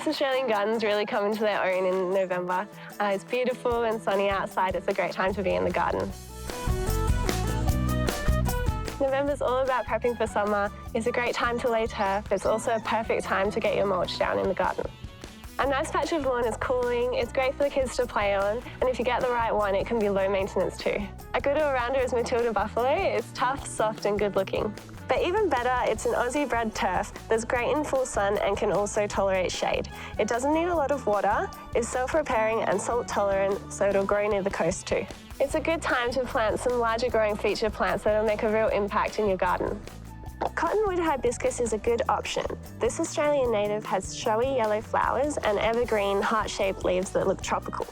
West Australian gardens really come into their own in November. It's beautiful and sunny outside. It's a great time to be in the garden. November's all about prepping for summer. It's a great time to lay turf. It's also a perfect time to get your mulch down in the garden. A nice patch of lawn is cooling, it's great for the kids to play on, and if you get the right one, it can be low maintenance too. A good all-rounder is Matilda Buffalo. It's tough, soft and good looking. But even better, it's an Aussie-bred turf that's great in full sun and can also tolerate shade. It doesn't need a lot of water, is self-repairing and salt-tolerant, so it'll grow near the coast too. It's a good time to plant some larger growing feature plants that'll make a real impact in your garden. Cottonwood hibiscus is a good option. This Australian native has showy yellow flowers and evergreen heart-shaped leaves that look tropical.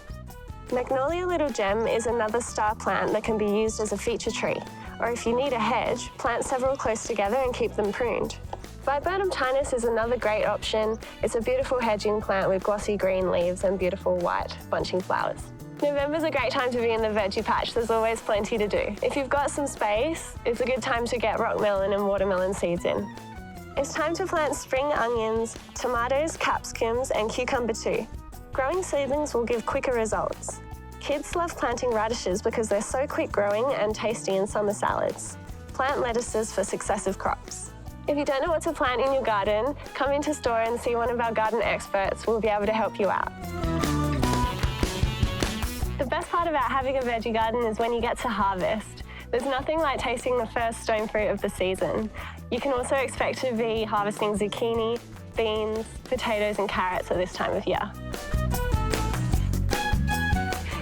Magnolia Little Gem is another star plant that can be used as a feature tree, or if you need a hedge, plant several close together and keep them pruned. Viburnum tinus is another great option. It's a beautiful hedging plant with glossy green leaves and beautiful white bunching flowers. November's a great time to be in the veggie patch. There's always plenty to do. If you've got some space, it's a good time to get rock melon and watermelon seeds in. It's time to plant spring onions, tomatoes, capsicums and cucumber too. Growing seedlings will give quicker results. Kids love planting radishes because they're so quick growing and tasty in summer salads. Plant lettuces for successive crops. If you don't know what to plant in your garden, come into store and see one of our garden experts. We'll be able to help you out. The best part about having a veggie garden is when you get to harvest. There's nothing like tasting the first stone fruit of the season. You can also expect to be harvesting zucchini, beans, potatoes and carrots at this time of year.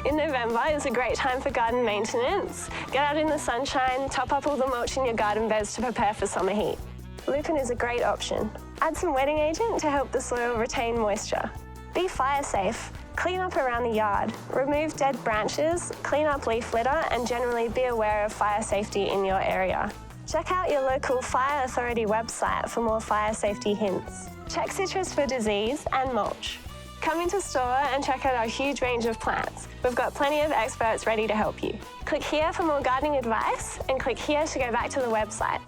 In November is a great time for garden maintenance. Get out in the sunshine, top up all the mulch in your garden beds to prepare for summer heat. Lupin is a great option. Add some wetting agent to help the soil retain moisture. Be fire safe. Clean up around the yard, remove dead branches, clean up leaf litter and generally be aware of fire safety in your area. Check out your local fire authority website for more fire safety hints. Check citrus for disease and mulch. Come into store and check out our huge range of plants. We've got plenty of experts ready to help you. Click here for more gardening advice and click here to go back to the website.